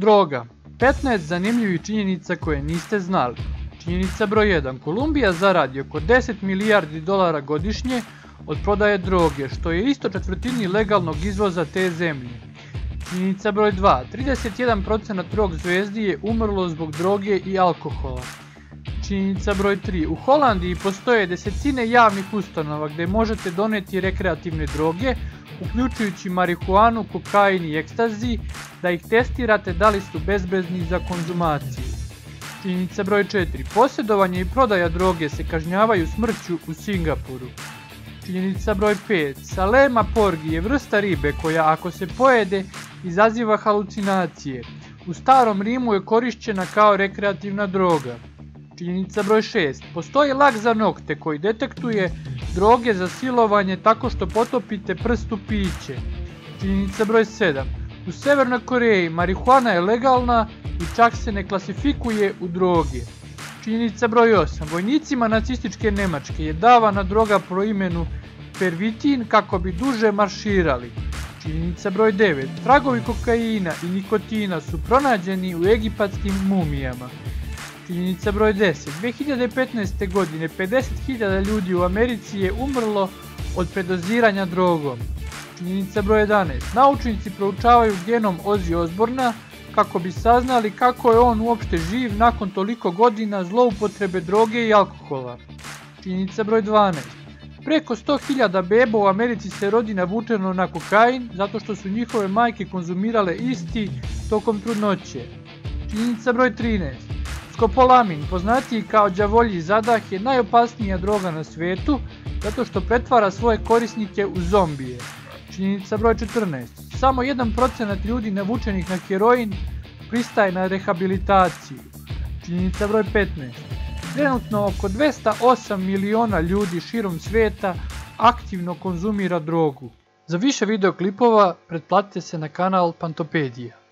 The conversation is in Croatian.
Droga. 15 zanimljivih činjenica koje niste znali. Činjenica broj 1. Kolumbija zaradi oko 10 milijardi dolara godišnje od prodaje droge, što je isto četvrtini legalnog izvoza te zemlje. Činjenica broj 2. 31% rock zvijezdi je umrlo zbog droge i alkohola. Činjenica broj 3. U Holandiji postoje desetine javnih ustanova gdje možete doneti rekreativne droge, uključujući marihuanu, kokain i ekstazi, da ih testirate da li su bezbedni za konzumaciju. Činjenica broj 4. Posjedovanje i prodaja droge se kažnjavaju smrću u Singapuru. Činjenica broj 5. Salema porgi je vrsta ribe koja, ako se pojede, izaziva halucinacije. U starom Rimu je korišćena kao rekreativna droga. Činjenica broj 6. Postoji lak za nokte koji detektuje droge za silovanje tako što potopite prst u piće. Činjenica broj 7. U Severnoj Koreji marihuana je legalna i čak se ne klasifikuje u droge. Činjenica broj 8. Vojnicima nacističke Njemačke je davana droga po imenu pervitin kako bi duže marširali. Činjenica broj 9. Tragovi kokaina i nikotina su pronađeni u egipatskim mumijama. Činjenica broj 10. 2015. godine 50.000 ljudi u Americi je umrlo od predoziranja drogom. Činjenica broj 11. Naučnici proučavaju genom Ozzy Osbourna kako bi saznali kako je on uopšte živ nakon toliko godina zloupotrebe droge i alkohola. Činjenica broj 12. Preko 100.000 beba u Americi se rodi navučeno na kokain zato što su njihove majke konzumirale isti tokom trudnoće. Činjenica broj 13. Skopolamin, poznatiji kao đavolji zadah, je najopasnija droga na svijetu zato što pretvara svoje korisnike u zombije. Činjenica broj 14. Samo 1% ljudi navučenih na heroin pristaje na rehabilitaciju. Činjenica broj 15. Trenutno oko 208 miliona ljudi širom svijeta aktivno konzumira drogu. Za više videoklipova pretplatite se na kanal Pantopedija.